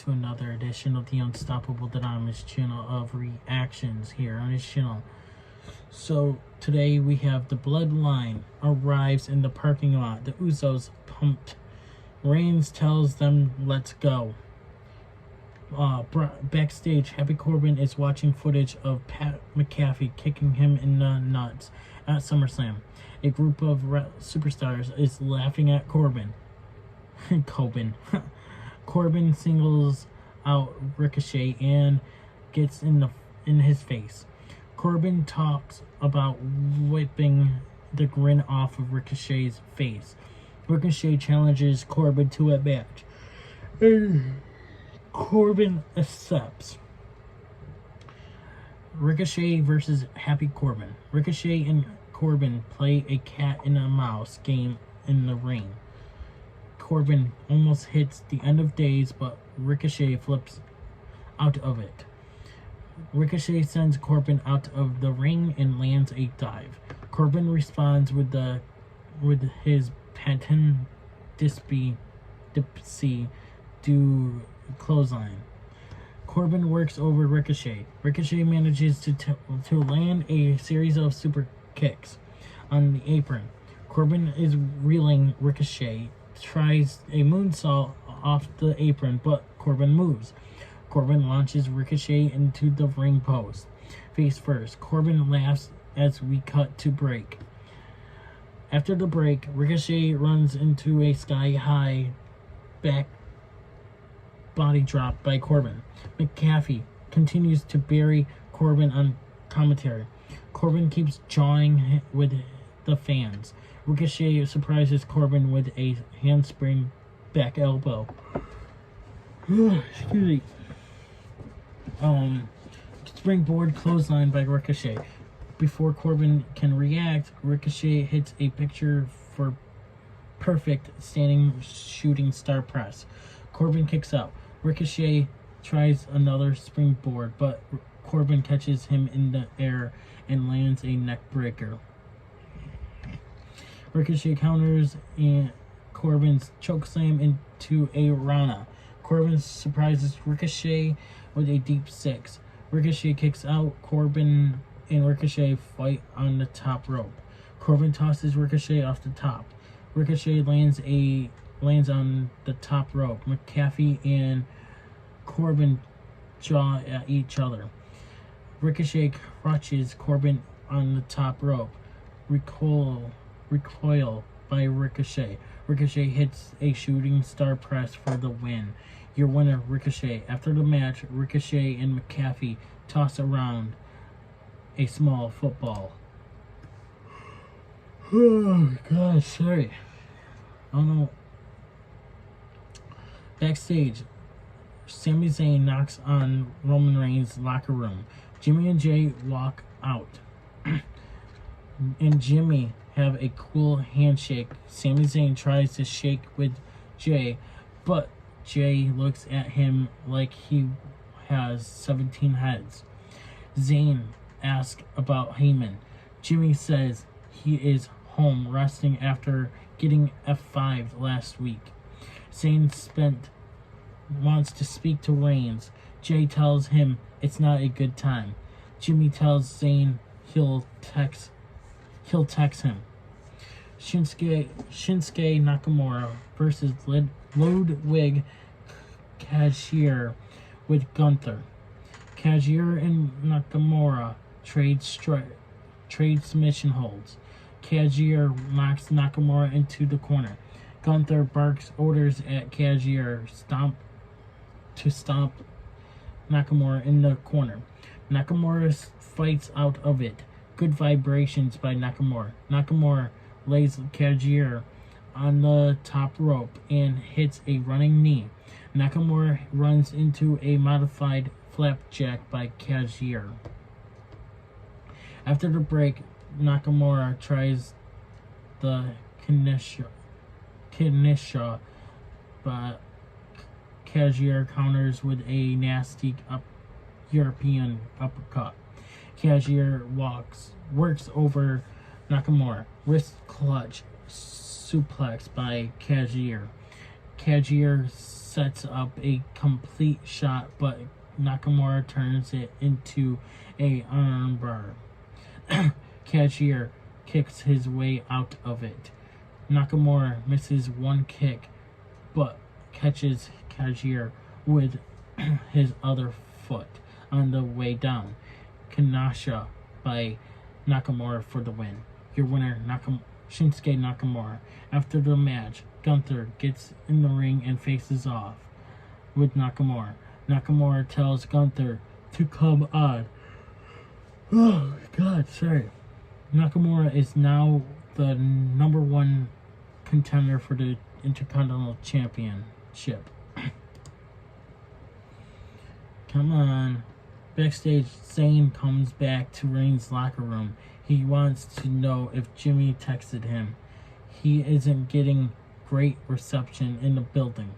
to another edition of the Unstoppable Anonymous channel of reactions here on his channel. So today we have the Bloodline arrives in the parking lot. The Usos pumped. Reigns tells them let's go. Backstage, Happy Corbin is watching footage of Pat McAfee kicking him in the nuts at SummerSlam. A group of superstars is laughing at Corbin. Corbin singles out Ricochet and gets in his face. Corbin talks about wiping the grin off of Ricochet's face. Ricochet challenges Corbin to a match. Corbin accepts. Ricochet versus Happy Corbin. Ricochet and Corbin play a cat and a mouse game in the ring. Corbin almost hits the end of days, but Ricochet flips out of it. Ricochet sends Corbin out of the ring and lands a dive. Corbin responds with his patent dipsy do clothesline. Corbin works over Ricochet. Ricochet manages to land a series of super kicks on the apron. Corbin is reeling. Ricochet tries a moonsault off the apron, but Corbin moves. Corbin launches Ricochet into the ring post. Face first, Corbin laughs as we cut to break. After the break, Ricochet runs into a sky-high back body drop by Corbin. McAfee continues to bury Corbin on commentary. Corbin keeps jawing with the fans. Ricochet surprises Corbin with a handspring back elbow. Excuse me. Springboard clothesline by Ricochet. Before Corbin can react, Ricochet hits a picture for perfect standing shooting star press. Corbin kicks out. Ricochet tries another springboard, but Corbin catches him in the air and lands a neck breaker. Ricochet counters and Corbin's chokeslam into a Rana. Corbin surprises Ricochet with a deep six. Ricochet kicks out. Corbin and Ricochet fight on the top rope. Corbin tosses Ricochet off the top. Ricochet lands on the top rope. McAfee and Corbin jaw at each other. Ricochet crutches Corbin on the top rope. Recoil by Ricochet. Ricochet hits a shooting star press for the win. Your winner, Ricochet. After the match, Ricochet and McAfee toss around a small football. Oh gosh, sorry. I don't know. Backstage, Sami Zayn knocks on Roman Reigns' locker room. Jimmy and Jay walk out. And Jimmy have a cool handshake. Sami Zayn tries to shake with Jay, but Jay looks at him like he has 17 heads. Zayn asks about Heyman. Jimmy says he is home resting after getting F5'd last week. Zayn wants to speak to Reigns. Jay tells him it's not a good time. Jimmy tells Zayn he'll text him. Shinsuke Nakamura versus Ludwig Kajir with Gunther. Kajir and Nakamura trade submission holds. Kajir knocks Nakamura into the corner. Gunther barks orders at Kajir to stomp Nakamura in the corner. Nakamura fights out of it. Good vibrations by Nakamura. Nakamura lays Kajir on the top rope and hits a running knee. Nakamura runs into a modified flapjack by Kajir. After the break, Nakamura tries the Kinesha, but Kajir counters with a nasty European uppercut. Kajir works over Nakamura. Wrist clutch suplex by Kajir. Kajir sets up a complete shot, but Nakamura turns it into a armbar. Cashier kicks his way out of it. Nakamura misses one kick, but catches Cashier with his other foot on the way down. Kanasha by Nakamura for the win. Your winner, Shinsuke Nakamura. After the match, Gunther gets in the ring and faces off with Nakamura. Nakamura tells Gunther to come on. Oh, God, sorry. Nakamura is now the number one contender for the Intercontinental Championship. Come on. Backstage, Zayn comes back to Reigns' locker room. He wants to know if Jimmy texted him. He isn't getting great reception in the building.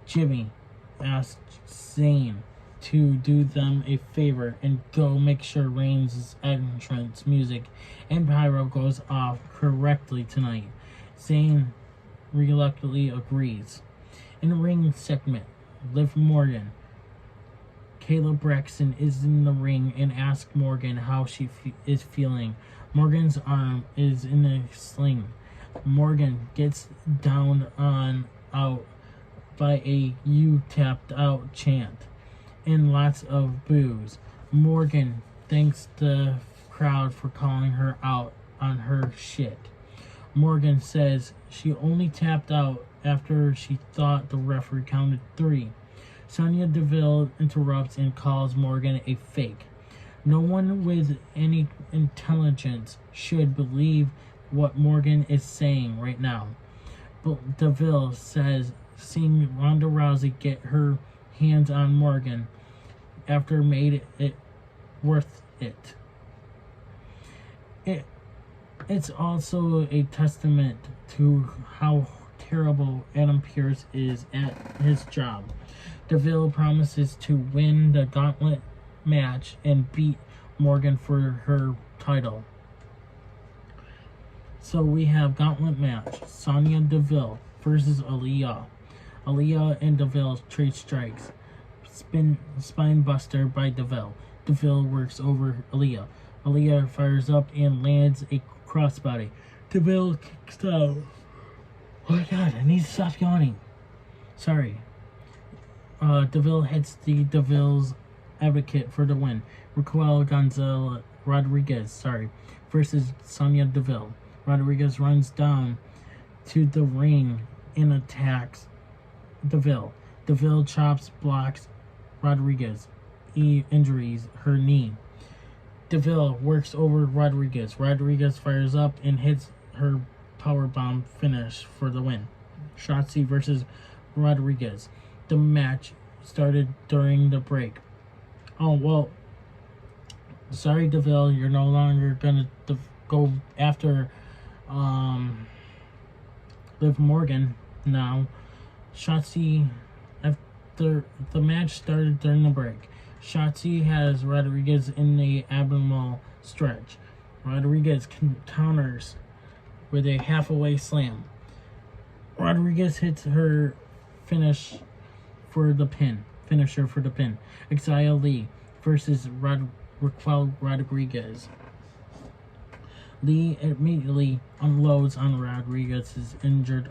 Jimmy asks Zayn to do them a favor and go make sure Reigns' entrance music and pyro goes off correctly tonight. Zayn reluctantly agrees. In the ring segment, Liv Morgan, Kayla Braxton is in the ring and asks Morgan how she is feeling. Morgan's arm is in a sling. Morgan gets down on out by a "you tapped out" chant and lots of boos. Morgan thanks the crowd for calling her out on her shit. Morgan says she only tapped out after she thought the referee counted 3. Sonya DeVille interrupts and calls Morgan a fake. No one with any intelligence should believe what Morgan is saying right now. But DeVille says seeing Ronda Rousey get her hands on Morgan after made it worth it. It's also a testament to how terrible Adam Pearce is at his job. DeVille promises to win the gauntlet match and beat Morgan for her title. So we have gauntlet match. Sonya Deville versus Aaliyah. Aaliyah and DeVille trade strikes. Spine buster by DeVille. DeVille works over Aaliyah. Aaliyah fires up and lands a crossbody. DeVille kicks out. Oh my God, I need to stop yawning. Sorry. DeVille hits the DeVille's advocate for the win. Raquel Rodriguez versus Sonya Deville. Rodriguez runs down to the ring and attacks DeVille. DeVille chops, blocks Rodriguez. He injures her knee. DeVille works over Rodriguez. Rodriguez fires up and hits her powerbomb finish for the win. Shotzi versus Rodriguez. The match started during the break. Oh, well, sorry, DeVille, you're no longer going to go after Liv Morgan now. Shotzi, after the match started during the break, Shotzi has Rodriguez in the abdominal stretch. Rodriguez counters with a half-away slam. Rodriguez hits her finisher for the pin. Xia Li versus Raquel Rodriguez. Li immediately unloads on Rodriguez's injured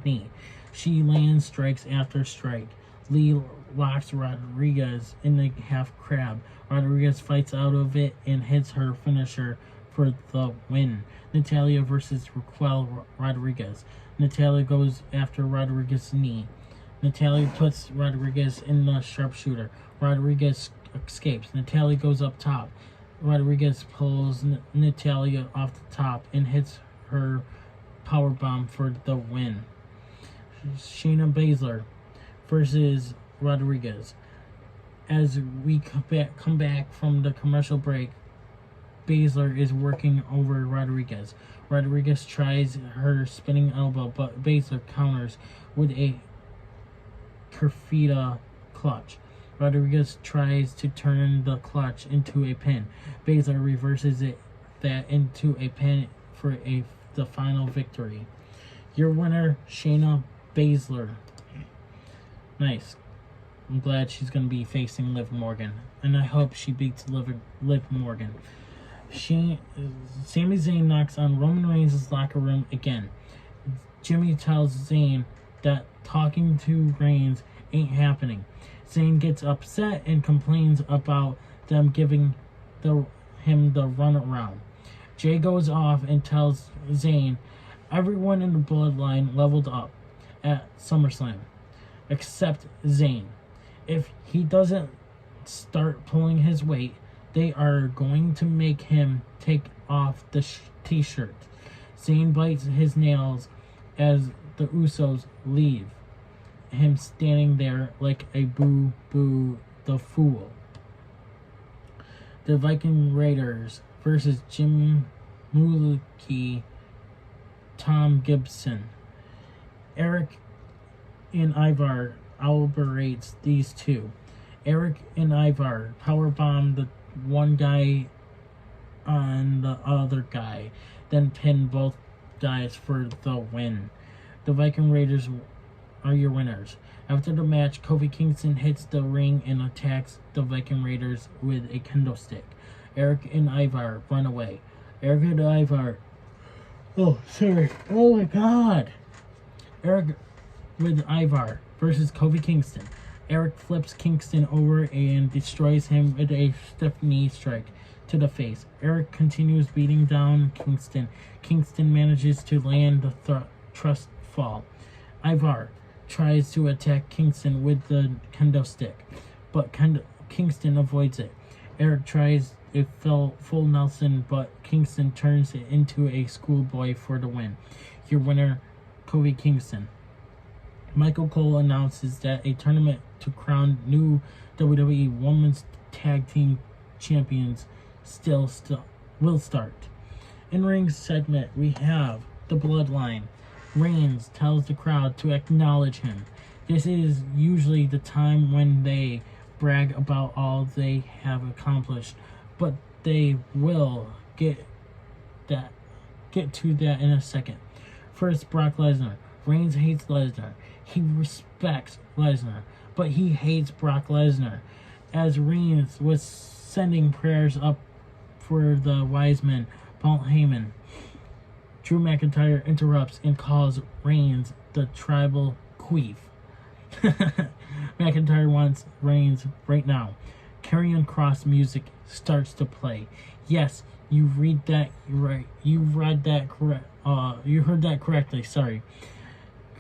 knee. She lands strikes after strike. Li locks Rodriguez in the half crab. Rodriguez fights out of it and hits her finisher for the win. Natalya versus Raquel Rodriguez. Natalya goes after Rodriguez's knee. Natalya puts Rodriguez in the sharpshooter. Rodriguez escapes. Natalya goes up top. Rodriguez pulls Natalya off the top and hits her powerbomb for the win. Shayna Baszler versus Rodriguez. As we come back from the commercial break, Baszler is working over Rodriguez. Rodriguez tries her spinning elbow, but Baszler counters with a Kerfida clutch. Rodriguez tries to turn the clutch into a pin. Baszler reverses that into a pin for the final victory. Your winner, Shayna Baszler. Nice. I'm glad she's going to be facing Liv Morgan. And I hope she beats Liv Morgan. Sami Zayn knocks on Roman Reigns' locker room again. Jimmy tells Zayn that talking to Reigns ain't happening. Zayn gets upset and complains about them giving him the runaround. Jay goes off and tells Zayn everyone in the bloodline leveled up at SummerSlam, except Zayn. If he doesn't start pulling his weight, they are going to make him take off the t-shirt. Zayn bites his nails as the Usos leave, him standing there like a boo the fool. The Viking Raiders versus Jim Mulkey, Tom Gibson. Eric and Ivar alberates these two. Eric and Ivar powerbomb the one guy on the other guy, then pin both guys for the win. The Viking Raiders are your winners. After the match, Kofi Kingston hits the ring and attacks the Viking Raiders with a kendo stick. Eric and Ivar run away. Eric and Ivar... Oh, sorry. Oh my god! Eric with Ivar versus Kofi Kingston. Eric flips Kingston over and destroys him with a stiff knee strike to the face. Eric continues beating down Kingston. Kingston manages to land the trust fall. Ivar tries to attack Kingston with the kendo stick, but Kingston avoids it. Eric tries a full Nelson, but Kingston turns it into a schoolboy for the win. Your winner, Kofi Kingston. Michael Cole announces that a tournament to crown new WWE Women's Tag Team Champions still will start. In ring segment, we have the Bloodline. Reigns tells the crowd to acknowledge him. This is usually the time when they brag about all they have accomplished, but they will get to that in a second. First, Brock Lesnar. Reigns hates Lesnar. He respects Lesnar, but he hates Brock Lesnar. As Reigns was sending prayers up for the wise men, Paul Heyman, Drew McIntyre interrupts and calls Reigns the tribal queef. McIntyre wants Reigns right now. Karrion Kross music starts to play. Yes, you read that right. You read that correct. You heard that correctly. Sorry.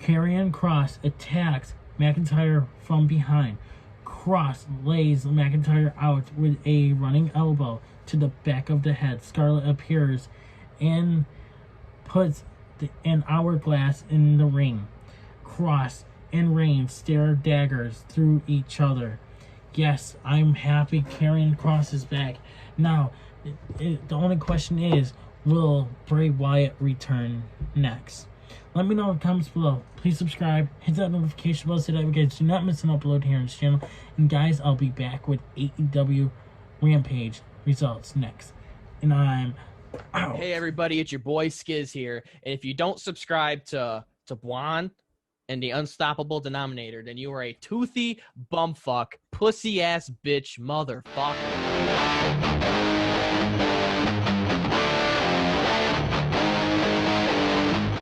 Karrion Kross attacks McIntyre from behind. Kross lays McIntyre out with a running elbow to the back of the head. Scarlett appears and puts an hourglass in the ring. Kross and Reigns stare daggers through each other. Yes, I'm happy Karrion Kross is back. Now, the only question is, will Bray Wyatt return next? Let me know in the comments below. Please subscribe, hit that notification bell so that you guys do not miss an upload here on this channel. And guys, I'll be back with AEW Rampage results next. And I'm out. Hey everybody, it's your boy Skiz here. And if you don't subscribe to Blonde and the Unstoppable Denominator, then you are a toothy bumfuck, pussy ass bitch motherfucker.